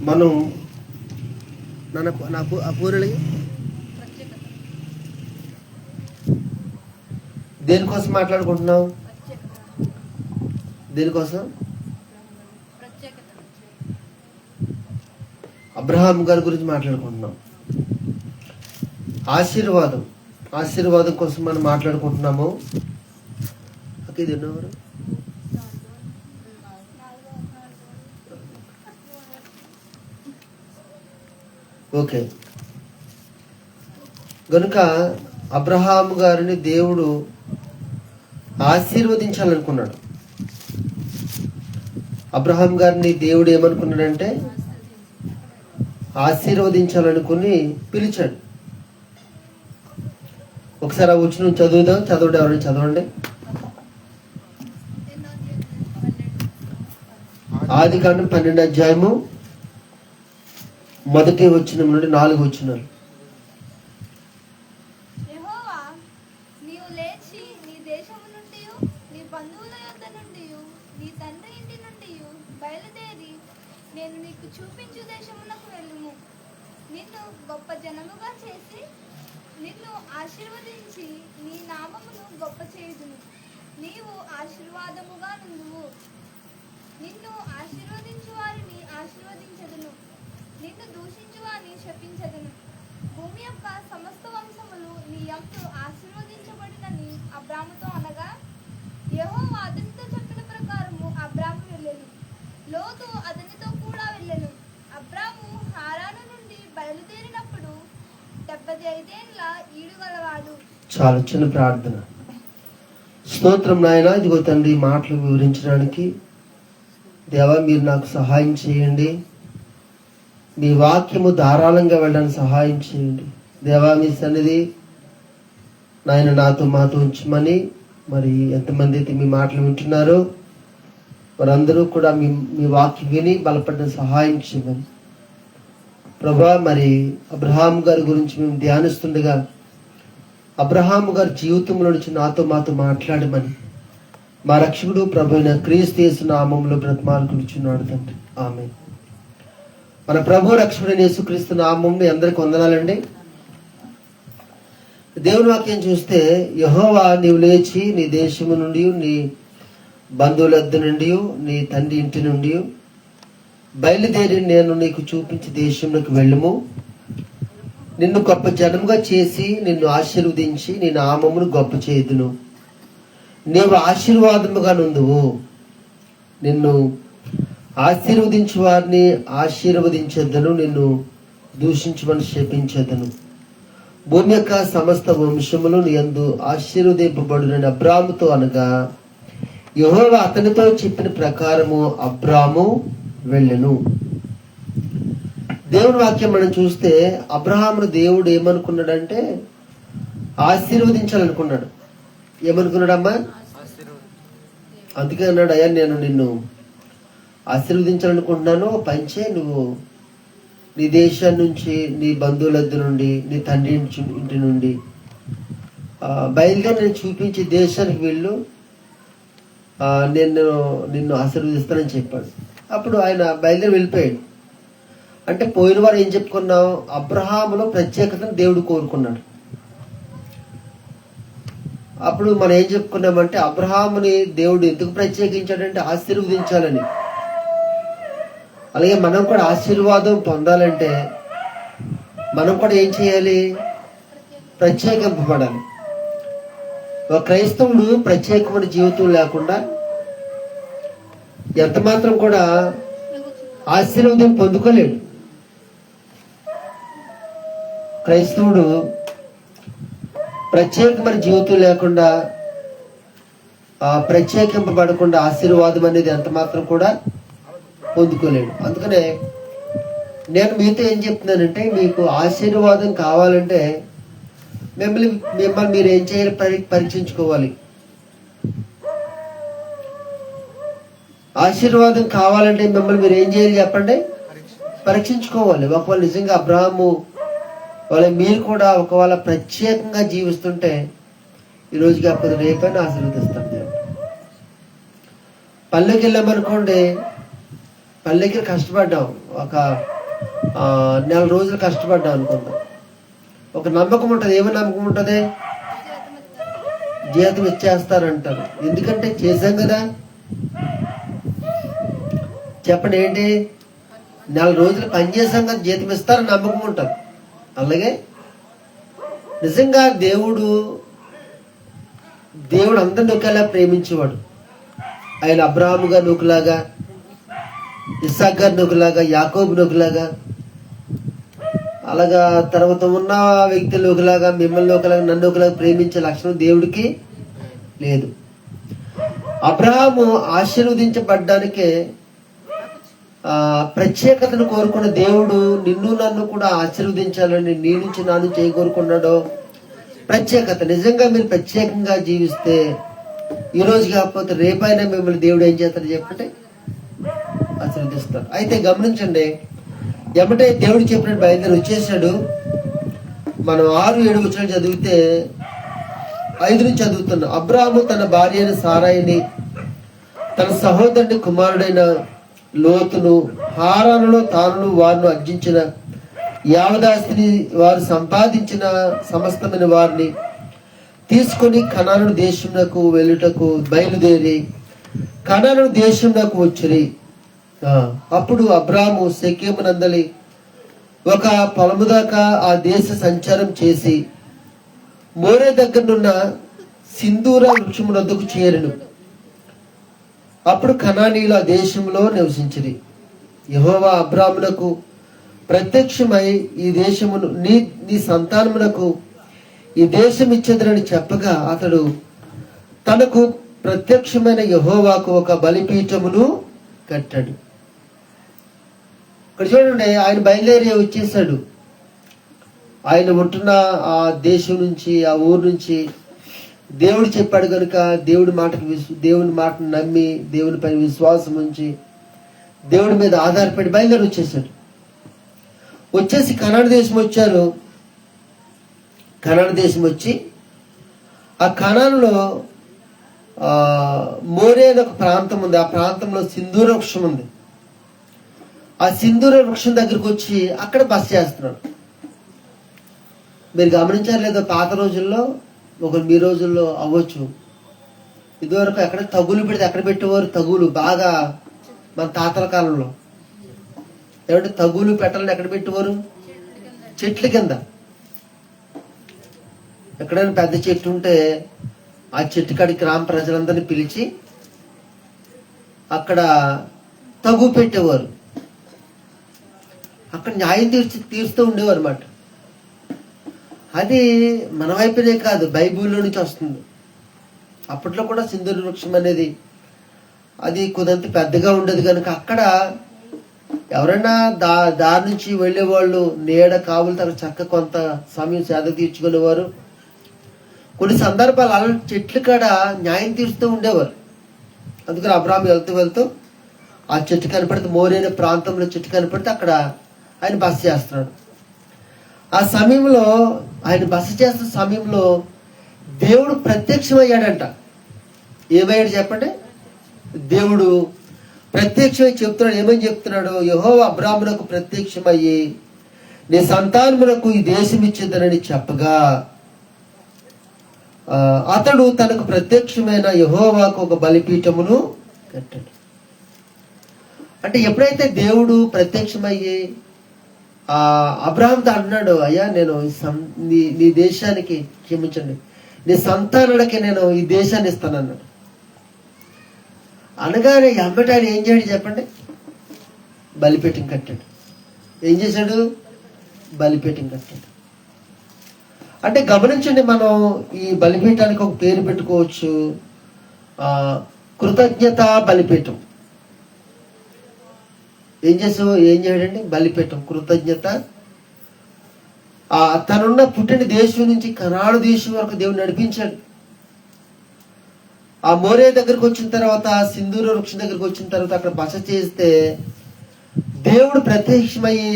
మనం నాకు ఆ పూరలకి దేనికోసం మాట్లాడుకుంటున్నాం? దేనికోసం? అబ్రహాం గారి గురించి మాట్లాడుకుంటున్నాం. ఆశీర్వాదం కోసం మనం మాట్లాడుకుంటున్నాము. ఇది ఎన్నోవరు? ఓకే. కనుక అబ్రహాం గారిని దేవుడు ఆశీర్వదించాలనుకున్నాడు. అబ్రహాం గారిని దేవుడు ఏమనుకున్నాడంటే ఆశీర్వదించాలనుకుని పిలిచాడు. ఒకసారి వచ్చిన చదవండి, ఎవరైనా చదవండి. ఆదికాండం 12వ అధ్యాయము మొదటి వచనం నుండి 4 వచనాలు. నేను నీకు చూపించు దేశమునకు వెళ్ళుము. నిన్ను గొప్ప జనముగా చేసి నిన్ను ఆశీర్వదించి నీ నామమును గొప్ప చేయుదును. నీవు ఆశీర్వాదముగా నుండువు. నిన్ను ఆశీర్వదించు వారిని ఆశీర్వదించదును, నిన్ను దూషించు వారిని శపించదును. భూమి యొక్క సమస్త వంశములు నీ యందు ఆశీర్వదించబడినని అబ్రాముతో అనగా, యెహోవా అతనితో చెప్పిన ప్రకారము అబ్రాము వెళ్ళెను. లోతు అతనితో కూడా వెళ్ళెను. అబ్రాము హారాను నుండి బయలుదేరినప్పుడు 75 ఏళ్ల ఈడు గలవాడు. చాలా చిన్న ప్రార్థన. స్తోత్రం నాయనా, ఇదిగో తండ్రి, మాటలు వివరించడానికి దేవా మీరు నాకు సహాయం చేయండి. మీ వాక్యము ధారాళంగా వెళ్ళడానికి సహాయం చేయండి దేవా. మీ సన్నిధి నాయన మాతో ఉంచమని, మరి ఎంతమంది అయితే మీ మాటలు వింటున్నారో వారందరూ కూడా మీ వాక్యం విని బలపడిన సహాయం చేయమని ప్రభా. మరి అబ్రహాం గారి గురించి మేము ధ్యానిస్తుండగా అబ్రహాం గారి జీవితంలో నుంచి మాతో మాట్లాడమని మా రక్షకుడు ప్రభు అయిన క్రీస్తు యేసు నామములో బ్రతమాలుకుంటున్నాడు తండ్రి, ఆమేన్. మన ప్రభు రక్షకుడైన యేసుక్రీస్తు నామములో అందరికి వందనాలండి. దేవుని వాక్యం చూస్తే, యెహోవా నీవు లేచి నీ దేశము నుండి, నీ బంధువుల వద్ద నుండి, నీ తండ్రి ఇంటి నుండి బయలుదేరి నేను నీకు చూపించి దేశంలోకి వెళ్ళుము. నిన్ను గొప్ప జనముగా చేసి నిన్ను ఆశీర్వదించి నీ నామమును గొప్ప చేయుదును. నీవు ఆశీర్వాదముగా నుండువు. నిన్ను ఆశీర్వదించు వారిని ఆశీర్వదించదను, నిన్ను దూషించమని శపించదను. భూమి యొక్క సమస్త వంశములు నీ యందు ఆశీర్వదింపబడునని అబ్రాముతో అనగా, యెహోవా అతనితో చెప్పిన ప్రకారము అబ్రాము వెళ్ళెను. దేవుని వాక్యం మనం చూస్తే అబ్రహామును దేవుడు ఏమనుకున్నాడంటే ఆశీర్వదించాలనుకున్నాడు. ఏమనుకున్నాడమ్మా? అందుకే అన్నాడు, అయ్యా నేను నిన్ను ఆశీర్వదించాలనుకుంటున్నాను, పంచే నువ్వు నీ దేశం నుంచి, నీ బంధువుల నుండి, నీ తండ్రి ఇంటి నుండి బయలుదేరి నేను చూపించి దేశానికి వెళ్ళు, నేను నిన్ను ఆశీర్వదిస్తానని చెప్పాడు. అప్పుడు ఆయన బయలుదేరి వెళ్ళిపోయాడు. అంటే పోయిన వారు ఏం చెప్పుకున్నాం? అబ్రహాములో ప్రత్యేకతను దేవుడు కోరుకున్నాడు. అప్పుడు మనం ఏం చెప్పుకున్నామంటే అబ్రహాముని దేవుడు ఎందుకు ప్రత్యేకించాడంటే ఆశీర్వదించాలని. అలాగే మనం కూడా ఆశీర్వాదం పొందాలంటే మనం కూడా ఏం చేయాలి? ప్రత్యేకింపబడాలి. ఒక క్రైస్తవుడు ప్రత్యేకమైన జీవితం లేకుండా ఎంత మాత్రం కూడా ఆశీర్వాదం పొందుకోలేడు. క్రైస్తవుడు ప్రత్యేకమైన జీవితం లేకుండా, ప్రత్యేకింపబడకుండా ఆశీర్వాదం అనేది ఎంత మాత్రం కూడా పొందుకోలేడు. అందుకనే నేను మీతో ఏం చెప్తున్నానంటే, మీకు ఆశీర్వాదం కావాలంటే మిమ్మల్ని మీరు ఏం చేయాలి? పరీక్షించుకోవాలి. ఆశీర్వాదం కావాలంటే మిమ్మల్ని మీరు ఏం చేయాలి చెప్పండి? పరీక్షించుకోవాలి. ఒకవేళ నిజంగా అబ్రహాము వాళ్ళ మీరు కూడా ఒకవేళ ప్రత్యేకంగా జీవిస్తుంటే ఈరోజు కాకపోతే రేపైనా ఆశీర్వదిస్తాడు దేవుడు. పల్లెకి వెళ్ళామనుకోండి, దగ్గర కష్టపడ్డాం, ఒక నెల రోజులు కష్టపడ్డాం అనుకుందాం. ఒక నమ్మకం ఉంటుంది. ఏమో నమ్మకం ఉంటుంది? జీతం ఇచ్చేస్తారంటారు. ఎందుకంటే చేసాం కదా. చెప్పండి ఏంటి? నెల రోజులు పనిచేసాం కదా, జీతం ఇస్తారని నమ్మకం ఉంటుంది. అలాగే నిజంగా దేవుడు అందరిని ఒకేలా ప్రేమించేవాడు. ఆయన అబ్రాహాము గారు నూకులాగా, ఇస్సాక్ గారి నూకులాగా, యాకోబు నూకులాగా, అలాగా తర్వాత ఉన్న వ్యక్తులు ఒకలాగా, మిమ్మల్ని ఒకలాగా, నన్ను ఒకలాగా ప్రేమించే లక్షణం దేవుడికి లేదు. అబ్రహాము ఆశీర్వదించబడ్డానికే ప్రత్యేకతను కోరుకున్న దేవుడు నిన్ను నన్ను కూడా ఆశీర్వదించాలని నీ నుంచి నా నుంచి ఏం కోరుకున్నాడో ప్రత్యేకత. నిజంగా మీరు ప్రత్యేకంగా జీవిస్తే ఈ రోజు కాకపోతే రేపైనా మిమ్మల్ని దేవుడు ఏం చేస్తాడు చెప్పండి? ఆశీర్వదిస్తాడు. అయితే గమనించండి, ఎమ్మటే దేవుడు చెప్పినట్టు బయలుదేరి వచ్చేసాడు. మనం 6-7 వచనాలు చదివితే 5 నుంచి చదువుతున్నాం. అబ్రాహాము తన భార్య అయిన సారాయిని, తన సహోదరుని కుమారుడైన లోతును, హారానులో తాను వారిని అర్జించిన యావదాస్తిని, వారు సంపాదించిన సమస్తమైన వారిని తీసుకొని కనాను దేశమునకు వెళ్ళుటకు బయలుదేరి కనాను దేశమునకు వచ్చిరి. అప్పుడు అబ్రాహాము షెకెమునందలి ఒక పొలము దాకా ఆ దేశ సంచారం చేసి మోరే దగ్గరనున్న సింధూర వృక్షము వద్దకు చేరెను. అప్పుడు కనానీయులు ఆ దేశంలో నివసించిరి. యెహోవా అబ్రాహామునకు ప్రత్యక్షమై ఈ దేశమును నీ సంతానమునకు ఈ దేశం ఇచ్చేదరని చెప్పగా అతడు తనకు ప్రత్యక్షమైన యెహోవాకు ఒక బలిపీఠమును కట్టాడు. ఇక్కడ చూడండి, ఆయన బయలుదేరి వచ్చేసాడు. ఆయన ఉంటున్న ఆ దేశం నుంచి, ఆ ఊరు నుంచి దేవుడు చెప్పాడు కనుక దేవుడి మాటను నమ్మి, దేవునిపై విశ్వాసం ఉంచి, దేవుడి మీద ఆధారపడి బయలుదేరి వచ్చేసాడు. వచ్చేసి కనాను దేశం వచ్చారు. కనాను దేశం వచ్చి ఆ కనానులో మోరే అనే ఒక ప్రాంతం ఉంది. ఆ ప్రాంతంలో సింధూర వృక్షం ఉంది. ఆ సింధూర వృక్షం దగ్గరకు వచ్చి అక్కడ బస చేస్తున్నాడు. మీరు గమనించారు లేదో, పాత రోజుల్లో, మీ రోజుల్లో అవ్వచ్చు, ఇదివరకు ఎక్కడ తగులు పెడితే ఎక్కడ పెట్టేవారు? తగులు బాగా మన తాతల కాలంలో ఏమంటే తగులు పెట్టాలని ఎక్కడ పెట్టేవారు? చెట్ల కింద. ఎక్కడైనా పెద్ద చెట్టు ఉంటే ఆ చెట్టు కాడికి గ్రామ ప్రజలందరినీ పిలిచి అక్కడ తగు పెట్టేవారు. అక్కడ న్యాయం తీరుస్తూ ఉండేవారు అన్నమాట. అది మన వైపునే కాదు, బైబిల్లో నుంచి వస్తుంది. అప్పట్లో కూడా సింధూర వృక్షం అనేది అది కొద్దంత పెద్దగా ఉండేది కనుక అక్కడ ఎవరైనా దారి నుంచి వెళ్ళే వాళ్ళు నీడ కావులు తగ్గ చక్క కొంత సమయం సేద తీర్చుకునేవారు. కొన్ని సందర్భాలు అలా చెట్లు కాడ న్యాయం తీరుస్తూ ఉండేవారు. అందుకని అబ్రాహాము వెళ్తూ ఆ చెట్టు కనపడితే, మోరైన ప్రాంతంలో చెట్టు కనపడితే అక్కడ ఆయన బస చేస్తున్నాడు. ఆ సమయంలో ఆయన బస చేస్తున్న సమయంలో దేవుడు ప్రత్యక్షమయ్యాడంట. ఏమయ్యాడు చెప్పండి? దేవుడు ప్రత్యక్షమై చెప్తున్నాడు. ఏమని చెప్తున్నాడు? యెహోవా అబ్రాహామునకు ప్రత్యక్షమయ్యి నీ సంతానమునకు ఈ దేశం ఇచ్చేదనని చెప్పగా అతడు తనకు ప్రత్యక్షమైన యెహోవాకు ఒక బలిపీఠమును కట్టాడు. అంటే ఎప్పుడైతే దేవుడు ప్రత్యక్షమయ్యి అబ్రాహాంతో అన్నాడు, అయ్యా నేను నీ దేశానికి, క్షమించండి, నీ సంతానులకి నేను ఈ దేశాన్ని ఇస్తానన్నాడు. అనగానే ఎమ్మటి ఆయన ఏం చేయడు చెప్పండి? బలిపీఠం కట్టాడు. ఏం చేశాడు? బలిపీఠం కట్టాడు. అంటే గమనించండి, మనం ఈ బలిపీఠానికి ఒక పేరు పెట్టుకోవచ్చు, కృతజ్ఞత బలిపీఠం. ఏం చేయడండి? బలిపీఠం, కృతజ్ఞత. తనున్న పుట్టిన దేశం నుంచి కనాను దేశం వరకు దేవుడు నడిపించాడు. ఆ మోరే దగ్గరకు వచ్చిన తర్వాత, సింధూర వృక్షం దగ్గరకు వచ్చిన తర్వాత అక్కడ బస చేస్తే దేవుడు ప్రత్యక్షమయ్యి,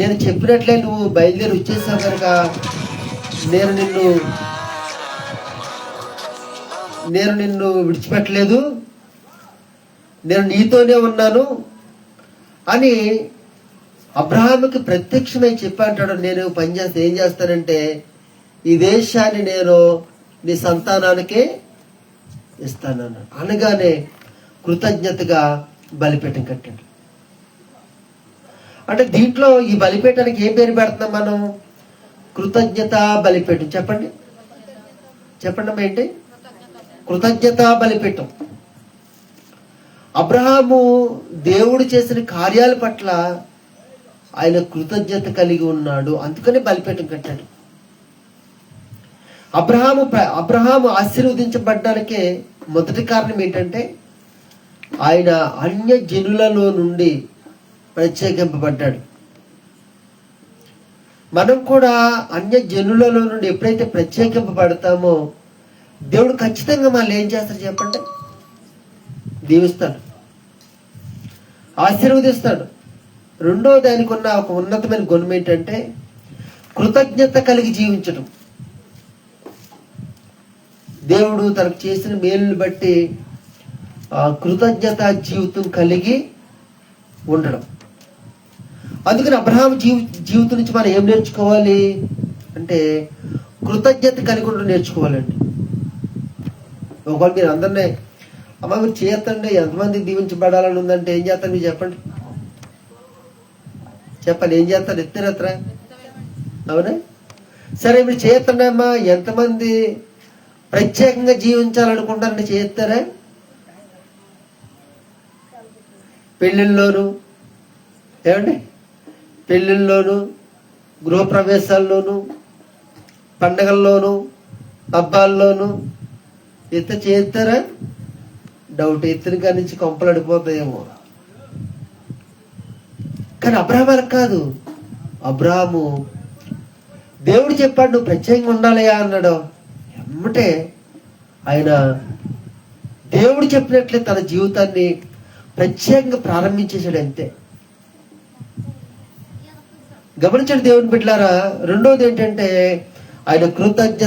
నేను చెప్పినట్లే నువ్వు బయలుదేరి వచ్చేసావు కనుక నేను నిన్ను విడిచిపెట్టలేదు, నేను నీతోనే ఉన్నాను అని అబ్రహాముకి ప్రత్యక్షమై చెప్పి అంటాడు, నేను ఏం చేస్తానంటే ఈ దేశాన్ని నేను నీ సంతానానికే ఇస్తానన్నాడు. అనగానే కృతజ్ఞతగా బలిపీఠం కట్టాడు. అంటే దీంట్లో ఈ బలిపీఠానికి ఏం పేరు పెడుతున్నాం మనం? కృతజ్ఞత బలిపీఠం. చెప్పండి అమ్మా, ఏంటి? కృతజ్ఞత బలిపీఠం. అబ్రహాము దేవుడు చేసిన కార్యాల పట్ల ఆయన కృతజ్ఞత కలిగి ఉన్నాడు, అందుకని బలిపీఠం కట్టాడు. అబ్రహాము ఆశీర్వదించబడ్డానికే మొదటి కారణం ఏంటంటే ఆయన అన్య జనులలో నుండి ప్రత్యేకింపబడ్డాడు. మనం కూడా అన్య జనులలో నుండి ఎప్పుడైతే ప్రత్యేకింపబడతామో దేవుడు ఖచ్చితంగా మళ్ళీ ఏం చేస్తాడు చెప్పండి? దీవిస్తాడు, ఆశీర్వదిస్తాడు. రెండోది దానికి ఉన్న ఒక ఉన్నతమైన గుణం ఏంటంటే కృతజ్ఞత కలిగి జీవించడం. దేవుడు తనకు చేసిన మేలుని బట్టి కృతజ్ఞత జీవితం కలిగి ఉండడం. అందుకని అబ్రహాం జీవితం నుంచి మనం ఏం నేర్చుకోవాలి అంటే కృతజ్ఞత కలిగి ఉండడం నేర్చుకోవాలండి. ఒకవేళ మీరు అందరినీ అమ్మ మీరు చేయొద్దండి, ఎంతమంది దీవించబడాలని ఉందంటే ఏం చేస్తారు మీరు చెప్పండి? ఏం చేస్తారు? ఎత్తిరత్రా? అవునా? సరే మీరు చేయొద్దండి అమ్మా, ఎంతమంది ప్రత్యేకంగా జీవించాలనుకుంటారని చేస్తారా? పెళ్ళిళ్ళలోను, ఏమండి, పెళ్ళిళ్ళలోను, గృహప్రవేశాల్లోను, పండగల్లోను, హబ్బాల్లోను చేస్తారా? డౌట్. ఎత్తుని కాడి నుంచి కొంపలు అడిపోతాయేమో. కానీ అబ్రహాము అలా కాదు. అబ్రహాము దేవుడు చెప్పాడు నువ్వు ప్రత్యేకంగా ఉండాలయా అన్నాడు. ఎమ్మటే ఆయన దేవుడు చెప్పినట్లే తన జీవితాన్ని ప్రత్యేకంగా ప్రారంభించేశాడు. అంతే. గమనించండి దేవుని బిడ్డలారా. రెండోది ఏంటంటే ఆయన కృతజ్ఞత